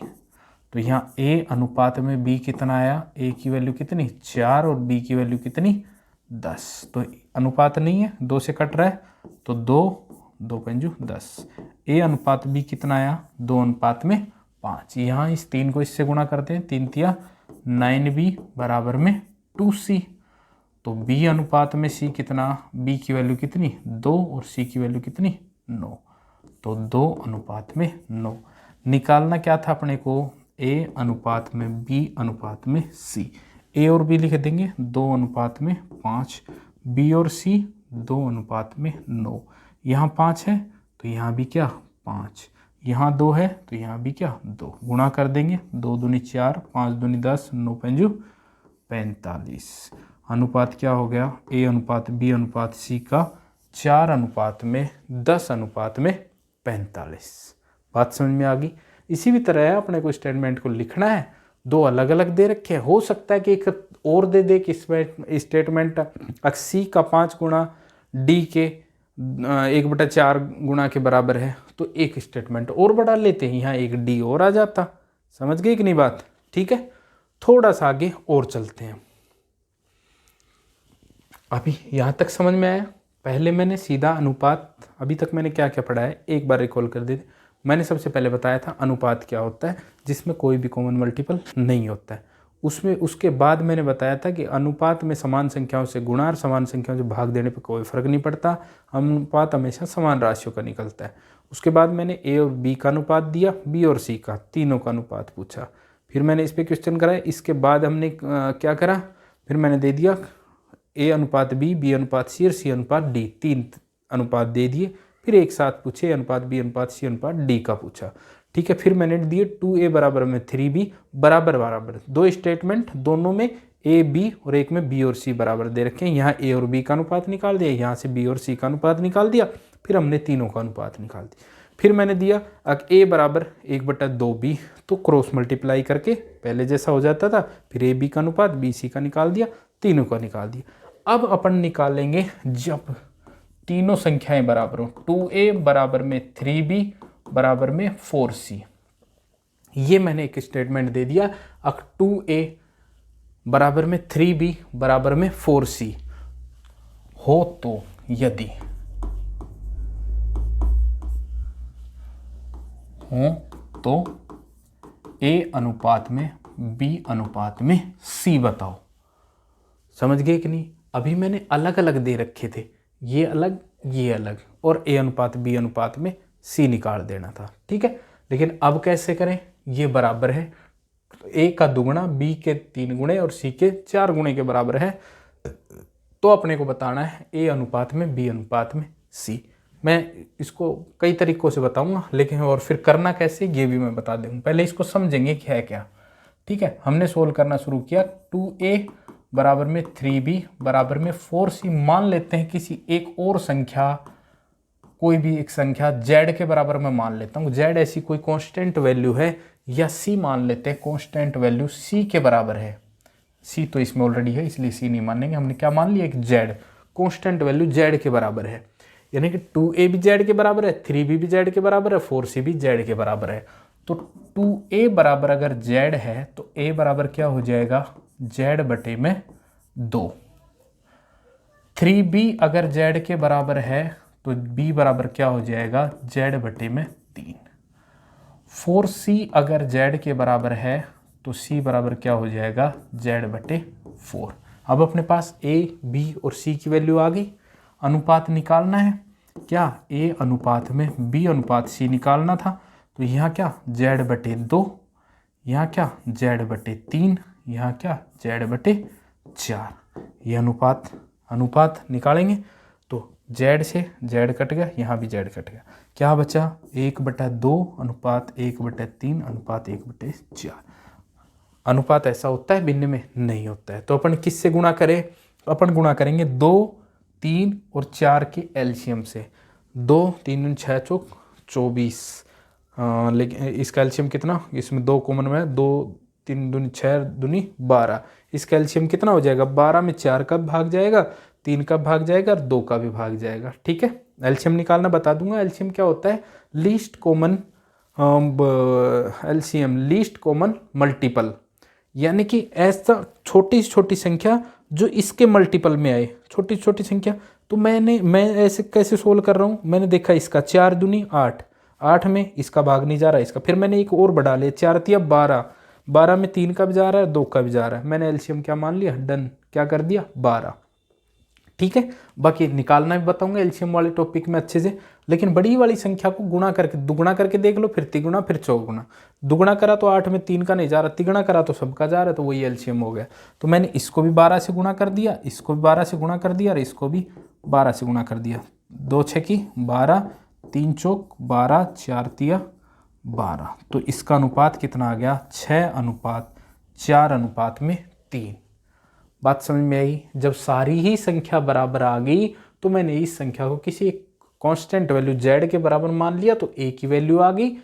तो यहाँ a अनुपात में b कितना आया? a की वैल्यू कितनी? 4 और b की वैल्यू कितनी? 10। तो अनुपात नहीं है, 2 से कट रहा है तो 2 पंजू 10। a अनुपात b कितना आया? 2 अनुपात में 5। यहाँ इस 3 को इससे गुणा करते हैं, 3 तिया 9b बराबर में 2c। तो b अनुपात में c कितना? b की वैल्यू कितनी? 2 और c की वैल्यू कितनी? 9। तो 2 अनुपात में 9। निकालना क्या था अपने को? a अनुपात में b अनुपात में c। a और b लिख देंगे, 2 अनुपात में 5, b और c 2 अनुपात में 9। यहाँ 5 है तो यहाँ भी क्या? 5। यहाँ 2 है तो यहाँ भी क्या? 2। गुणा कर देंगे, 2 दूनी 4, 5 दूनी 10, 9 पंजू 45। अनुपात क्या हो गया? a अनुपात b अनुपात c का 4 अनुपात में 10 अनुपात में 45। बात समझ में आ गई? इसी भी तरह है, अपने को स्टेटमेंट को लिखना है। 2 अलग अलग दे रखे हैं, हो सकता है कि एक और दे दे कि इसमें स्टेटमेंट c का 5 गुना d के 1/4 गुना के बराबर है, तो एक स्टेटमेंट और बढ़ा लेते हैं, यहाँ एक d और आ जाता। समझ गए कि नहीं बात? ठीक है, थोड़ा सा आगे और चलते हैं। अभी यहाँ तक समझ में आया? पहले मैंने सीधा अनुपात, अभी तक मैंने क्या क्या पढ़ा है एक बार रिकॉल कर देते। मैंने सबसे पहले बताया था अनुपात क्या होता है, जिसमें कोई भी कॉमन मल्टीपल नहीं होता है। उसके बाद मैंने बताया था कि अनुपात में समान संख्याओं से गुणा और समान संख्याओं से भाग देने पर कोई फर्क नहीं पड़ता, अनुपात हमेशा समान राशियों का निकलता है। उसके बाद मैंने ए और बी का अनुपात दिया, बी और सी का, तीनों का अनुपात पूछा। फिर मैंने इस पर क्वेश्चन कराया। इसके बाद हमने क्या करा? फिर मैंने दे दिया ए अनुपात बी, बी अनुपात सी और सी अनुपात डी, 3 अनुपात दे दिए। फिर एक साथ पूछे ए अनुपात बी अनुपात सी अनुपात डी का पूछा। ठीक है, फिर मैंने दिए 2a बराबर में 3b बराबर बराबर। 2 स्टेटमेंट, दोनों में a b और एक में b और c बराबर दे रखे हैं। यहाँ a और b का अनुपात निकाल दिया, यहाँ से b और c का अनुपात निकाल दिया, फिर हमने तीनों का अनुपात निकाल दिया। फिर मैंने दिया a बराबर 1/2b, तो क्रॉस मल्टीप्लाई करके पहले जैसा हो जाता था। फिर a b का अनुपात b c का निकाल दिया, तीनों का निकाल दिया। अब अपन निकालेंगे जब तीनों संख्याएं बराबर हो। 2a बराबर में 3b बराबर में 4c, ये मैंने एक स्टेटमेंट दे दिया। अब 2a बराबर में 3b बराबर में 4c हो तो यदि हो तो a अनुपात में b अनुपात में c बताओ। समझ गए कि नहीं? अभी मैंने अलग अलग दे रखे थे, ये अलग ये अलग, और a अनुपात b अनुपात में c निकाल देना था। ठीक है, लेकिन अब कैसे करें? ये बराबर है a का दुगुना b के 3 गुणे और c के 4 गुणे के बराबर है। तो अपने को बताना है a अनुपात में b अनुपात में c। मैं इसको कई तरीकों से बताऊंगा, लेकिन और फिर करना कैसे ये भी मैं बता दूंगा। पहले इसको समझेंगे क्या है क्या। ठीक है, हमने सोल्व करना शुरू किया। 2a बराबर में 3b बराबर में 4c मान लेते हैं किसी एक और संख्या, कोई भी एक संख्या z के बराबर मैं मान लेता हूँ। z ऐसी कोई कांस्टेंट वैल्यू है, या c मान लेते हैं कांस्टेंट वैल्यू c के बराबर है। c तो इसमें ऑलरेडी है इसलिए c नहीं मानेंगे। हमने क्या मान लिया? एक z कांस्टेंट वैल्यू z के बराबर है, यानी कि 2a भी z के बराबर है, 3b भी z के बराबर है, 4c भी z के बराबर है। तो 2a बराबर अगर z है तो a बराबर क्या हो जाएगा? z बटे में 2। 3b अगर z के बराबर है तो b बराबर क्या हो जाएगा? z बटे में 3। 4c अगर z के बराबर है तो c बराबर क्या हो जाएगा? z बटे 4। अब अपने पास a, b और c की वैल्यू आ गई। अनुपात निकालना है, क्या A अनुपात में B अनुपात C निकालना था। तो यहाँ क्या Z/2, यहाँ क्या Z/3, यहाँ क्या Z/4, ये अनुपात निकालेंगे तो Z से Z कट गया, यहाँ भी Z कट गया, क्या बचा 1/2 अनुपात 1/3 अनुपात 1/4। अनुपात ऐसा होता है, भिन्न में नहीं होता है। तो अपन किससे गुणा करें, अपन गुणा करेंगे 2, 3 और 4 के एलसीएम से। 2 3 6 चौक 24, लेकिन इसका एलसीएम कितना, इसमें 2 कॉमन में, 2 3 दूनी 6 दूनी 12, इसका एलसीएम कितना हो जाएगा, 12 में 4 का भाग जाएगा, 3 का भाग जाएगा और 2 का भी भाग जाएगा। ठीक है, एलसीएम निकालना बता दूंगा। एलसीएम क्या होता है, least common LCM least common multiple, यानी कि ऐसा छोटी छोटी संख्या जो इसके मल्टीपल में आए, छोटी छोटी संख्या। तो मैं ऐसे कैसे सोल्व कर रहा हूँ, मैंने देखा इसका 4 दूनी 8, 8 में इसका भाग नहीं जा रहा इसका, फिर मैंने एक और बढ़ा लिया 4 तिया 12, 12 में 3 का भी जा रहा है 2 का भी जा रहा है, मैंने एलसीएम क्या मान लिया, डन, क्या कर दिया 12। ठीक है, बाकी निकालना भी बताऊंगा एलसीएम वाले टॉपिक में अच्छे से, लेकिन बड़ी वाली संख्या को गुणा करके दुगुना करके देख लो, फिर तिगुना फिर चौगुना। दुगुना करा तो 8 में 3 का नहीं जा रहा, तिगुना करा तो सबका जा रहा है, तो वही एलसीएम हो गया। तो मैंने इसको भी 12 से गुणा कर दिया, इसको भी 12 से गुणा कर दिया और इसको भी 12 से गुणा कर दिया। 2 6 की 12, 3 चौक 12, 4 तिया 12। तो इसका अनुपात कितना आ गया, 6:4:3। बात समझ में आई। जब सारी ही संख्या बराबर आ गई तो मैंने इस संख्या को किसी एक कांस्टेंट वैल्यू z के बराबर मान लिया, तो a की वैल्यू आ गई,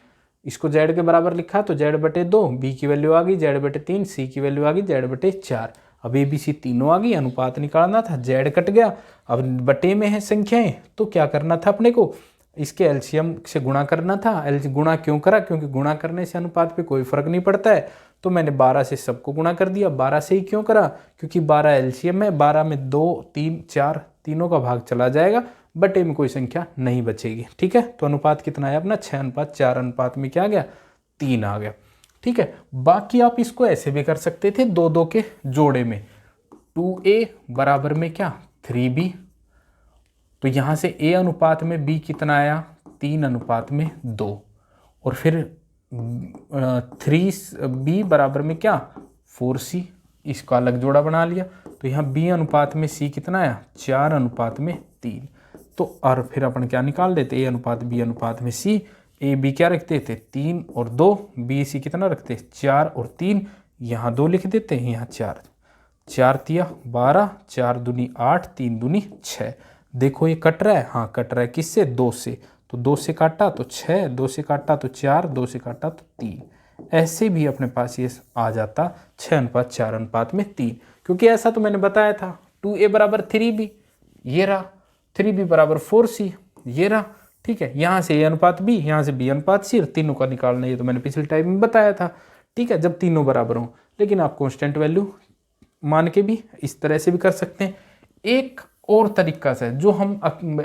इसको z के बराबर लिखा तो z/2, b की वैल्यू आ गई z/3, c की वैल्यू आ गई z/4। अब a b c तीनों आ गई, अनुपात निकालना था, z कट गया, अब बटे में है संख्याएं, तो क्या करना था अपने को, इसके एलसीएम से गुणा करना था। गुणा क्यों करा, क्योंकि गुणा करने से अनुपात पे कोई फर्क नहीं पड़ता है, तो मैंने 12 से सबको गुणा कर दिया। 12 से ही क्यों करा, क्योंकि 12 एलसीएम है, 12 में 2 3 4 तीनों का भाग चला जाएगा, बटे में कोई संख्या नहीं बचेगी। ठीक है, तो अनुपात कितना है अपना 6:4 अनुपात में क्या आ गया, 3 आ गया। ठीक है, बाकी आप इसको ऐसे भी कर सकते थे, 2 के जोड़े में, 2a बराबर में क्या 3b, तो यहाँ से a अनुपात में b कितना आया 3:2, और फिर 3b बराबर में क्या 4c, इसका अलग जोड़ा बना लिया। तो यहाँ b अनुपात में c कितना आया 4:3। तो और फिर अपन क्या निकाल देते, a अनुपात b अनुपात में c, a b क्या रखते थे 3 और 2, b c कितना रखते 4 और 3, यहाँ 2 लिख देते हैं, यहाँ 4, 4 तिया 12, 4 दूनी 8, 3 दूनी 6। देखो ये कट रहा है, हाँ कट रहा है, किससे 2 से, तो 2 से काटा तो 6, 2 से काटा तो 4, 2 से काटा तो 3। ऐसे भी अपने पास ये आ जाता 6:4:3, क्योंकि ऐसा तो मैंने बताया था 2a बराबर 3b, ये रहा, 3b बराबर 4c, ये रहा। ठीक है, यहाँ से a अनुपात b, यहाँ से b अनुपात c, और तीनों का निकालना, ये तो मैंने पिछले टाइम में बताया था। ठीक है, जब तीनों बराबर हों, लेकिन आप कांस्टेंट वैल्यू मान के भी इस तरह से भी कर सकते हैं। एक और तरीका से जो हम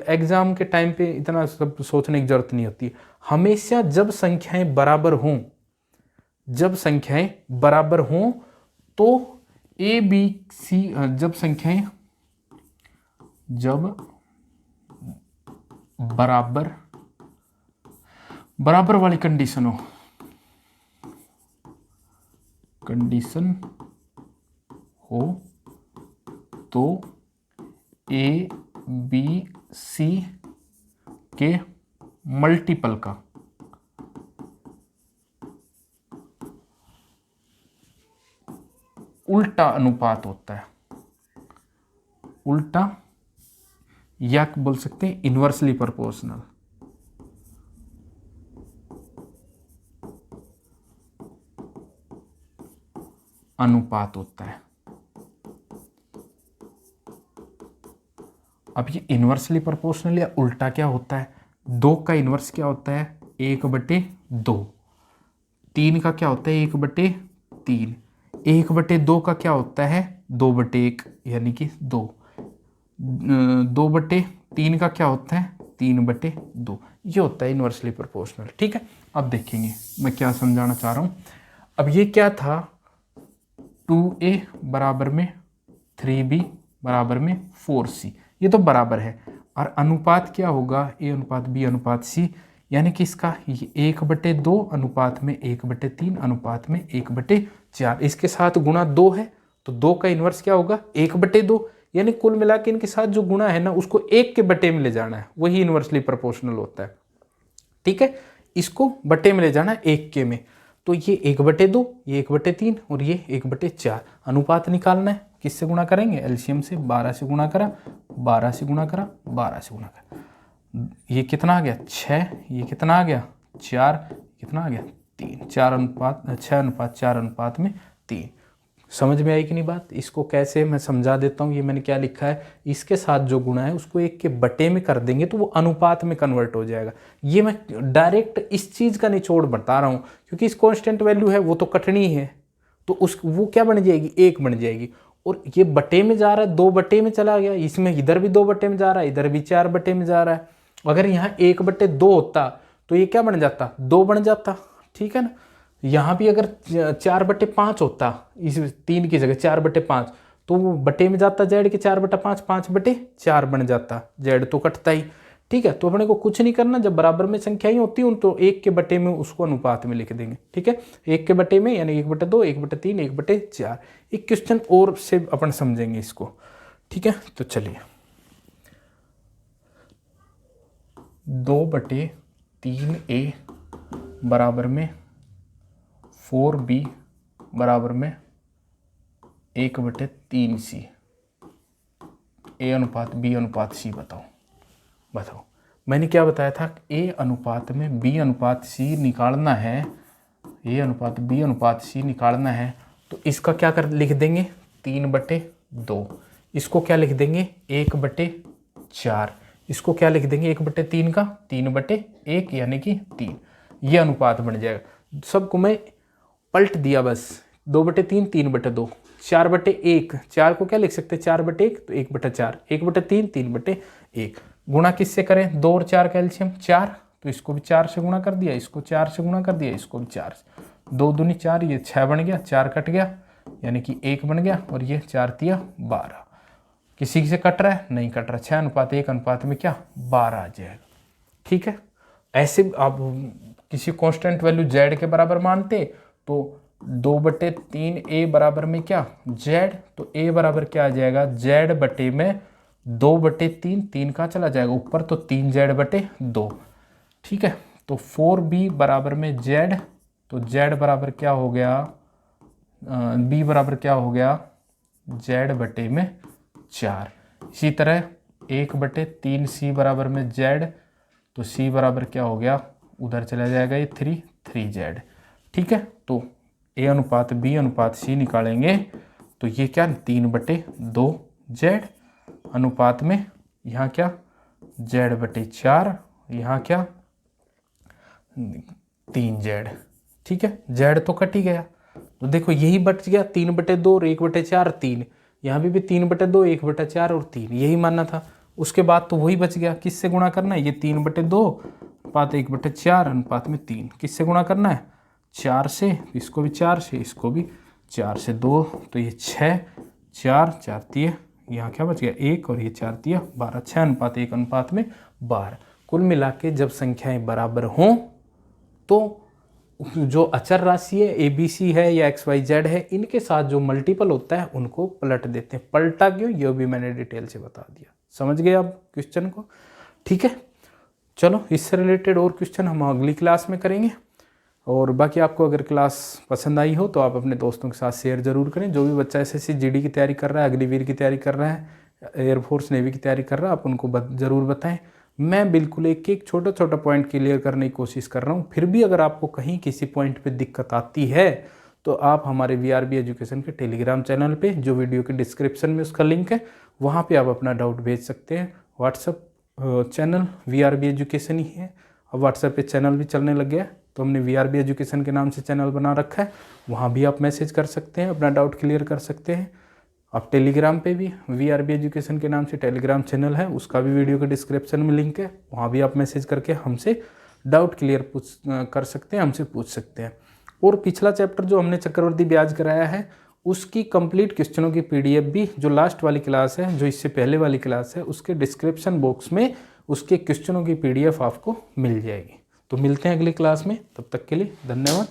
एग्जाम के टाइम पे इतना सब सोचने की जरूरत नहीं होती, हमेशा जब संख्याएं बराबर हों, जब संख्याएं बराबर हों तो a b c, जब संख्याएं जब बराबर वाली कंडीशन हो तो a b c के मल्टीपल का उल्टा अनुपात होता है, उल्टा, या बोल सकते हैं इनवर्सली प्रोपोर्शनल अनुपात होता है। अब ये इनवर्सली प्रोपोर्शनल या उल्टा क्या होता है, 2 का इनवर्स क्या होता है 1/2, 3 का क्या होता है 1/3, 1/2 का क्या होता है 2/1, यानी कि 2, 2/3 का क्या होता है 3/2, ये होता है इनवर्सली प्रोपोर्शनल। ठीक है, अब देखेंगे मैं क्या समझाना चाह रहा हूँ। अब ये क्या था, 2a बराबर में 3b बराबर में 4c, ये तो बराबर है। और अनुपात क्या होगा, ए अनुपात बी अनुपात सी, यानी कि इसका 1/2 अनुपात में 1/3 अनुपात में 1/4, इसके साथ गुणा 2 है तो 2 का इन्वर्स क्या होगा 1/2, यानी कुल मिला के इनके साथ जो गुणा है ना उसको 1 के बटे में ले जाना है, वही इन्वर्सली प्रोपोर्शनल होता है। ठीक है, इसको बटे में ले जाना है 1 के में, तो ये 1/2, ये 1/3 और ये 1/4। अनुपात निकालना है, किससे गुणा करेंगे, एलसीएम से। 12 से गुणा करा, 12 से गुणा करा, 12 से गुणा करा, ये कितना आ गया 6, ये कितना आ गया 4, कितना आ गया 3, 6:4:3। समझ में आई कि नहीं बात? इसको कैसे मैं समझा देता हूँ। ये मैंने क्या लिखा है, इसके साथ जो गुणा है उसको 1 के बटे में कर देंगे तो वो अनुपात में कन्वर्ट हो जाएगा। ये मैं डायरेक्ट इस चीज़ का निचोड़ बता रहा हूँ, क्योंकि इस कांस्टेंट वैल्यू है वो तो कटनी है, तो वो क्या बन जाएगी 1 बन जाएगी। और ये बटे में जा रहा है, 2 बटे में चला गया, इसमें इधर भी 2 बटे में जा रहा है, इधर भी 4 बटे में जा रहा है। अगर यहाँ 1/2 होता तो ये क्या बन जाता 2 बन जाता। ठीक है ना, यहाँ भी अगर 4/5 होता, इस 3 की जगह 4/5, तो वो बटे में जाता जेड के 4/5, 5/4 बन जाता, जेड तो कटता ही। ठीक है, तो अपने को कुछ नहीं करना, जब बराबर में संख्याएं होती हैं तो 1 के बटे में उसको अनुपात में लिख देंगे। ठीक है, 1 के बटे में यानी 1/2, 1/3, 1/4। एक क्वेश्चन और से अपन समझेंगे इसको। ठीक है, तो चलिए 2/3a बराबर में 4b बराबर में 1/3c, a अनुपात b अनुपात c बताओ। मैंने क्या बताया था, a अनुपात में b अनुपात c निकालना है, a अनुपात b अनुपात c निकालना है, तो इसका क्या कर लिख देंगे 3/2, इसको क्या लिख देंगे 1/4, इसको क्या लिख देंगे 1/3 का 3/1 यानी कि 3, ये अनुपात बन जाएगा। सबको मैं पलट दिया बस, 2/3, 3/2, 4/1, 4 को क्या लिख सकते हैं 4/1 तो 1/4, 1/3, 3/1। गुणा किससे करें, 2 और 4 का एलसीएम 4, तो इसको भी 4 से गुणा कर दिया, इसको 4 से गुणा कर दिया, इसको भी 4 से, 2 दूनी 4, ये 6 बन गया, 4 कट गया यानी कि 1 बन गया, और ये 4×3 12। किसी से कट रहा है, नहीं कट रहा, 6:1 अनुपात में क्या 12 आ जाएगा। ठीक है, ऐसे आप किसी कांस्टेंट वैल्यू जेड के बराबर मानते तो 2/3a बराबर में क्या जेड, तो a बराबर क्या आ जाएगा जेड बटे में 2/3, 3 का चला जाएगा ऊपर, तो 3z/2। ठीक है, तो 4b बराबर में जेड, तो जेड बराबर क्या हो गया, b बराबर क्या हो गया जेड बटे में 4। इसी तरह 1/3c बराबर में जेड, तो c बराबर क्या हो गया, उधर चला जाएगा ये 3z। ठीक है, तो a अनुपात b अनुपात c निकालेंगे तो ये क्या 3/2 जेड अनुपात में यहाँ क्या z/4, यहाँ क्या 3z। ठीक है, z तो कट ही गया, तो देखो यही बच गया 3/2 और 1/4, 3, यहाँ भी 3/2, 1/4 और 3, यही मानना था। उसके बाद तो वही बच गया, किससे गुणा करना है, ये 3/2 अनुपात 1/4 अनुपात में 3, किससे गुणा करना है 4 से, इसको भी 4 से, इसको भी 4 से, 2, तो ये 6, 4, 4×3, यहाँ क्या बच गया 1, और ये 4×3 12, 6:1 अनुपात में 12। कुल मिला के जब संख्याएं बराबर हों तो जो अचर राशि है ABC है या XYZ है, इनके साथ जो मल्टीपल होता है उनको पलट देते हैं। पलटा क्यों, ये भी मैंने डिटेल से बता दिया। समझ गए आप क्वेश्चन को? ठीक है, चलो इससे रिलेटेड और क्वेश्चन हम अगली क्लास में करेंगे। और बाकी आपको अगर क्लास पसंद आई हो तो आप अपने दोस्तों के साथ शेयर ज़रूर करें। जो भी बच्चा SSC GD की तैयारी कर रहा है, अग्निवीर की तैयारी कर रहा है, एयरफोर्स नेवी की तैयारी कर रहा है, आप उनको ज़रूर बताएं। मैं बिल्कुल एक एक छोटा छोटा पॉइंट क्लियर करने की कोशिश कर रहा हूँ। फिर भी अगर आपको कहीं किसी पॉइंट पे दिक्कत आती है तो आप हमारे VRB एजुकेशन के टेलीग्राम चैनल पे, जो वीडियो के डिस्क्रिप्शन में उसका लिंक है, वहाँ पे आप अपना डाउट भेज सकते हैं। व्हाट्सअप चैनल VRB एजुकेशन ही है, अब व्हाट्सएप पे चैनल भी चलने लग गया, तो हमने VRB एजुकेशन के नाम से चैनल बना रखा है, वहाँ भी आप मैसेज कर सकते हैं, अपना डाउट क्लियर कर सकते हैं। आप टेलीग्राम पे भी VRB एजुकेशन के नाम से टेलीग्राम चैनल है, उसका भी वीडियो के डिस्क्रिप्शन में लिंक है, वहाँ भी आप मैसेज करके हमसे डाउट क्लियर कर सकते हैं, हमसे पूछ सकते हैं। और पिछला चैप्टर जो हमने चक्रवर्ती ब्याज कराया है उसकी कंप्लीट क्वेश्चनों की पीडीएफ भी जो लास्ट वाली क्लास है, जो इससे पहले वाली क्लास है, उसके डिस्क्रिप्शन बॉक्स में उसके क्वेश्चनों की पीडीएफ आपको मिल जाएगी। तो मिलते हैं अगली क्लास में, तब तक के लिए धन्यवाद।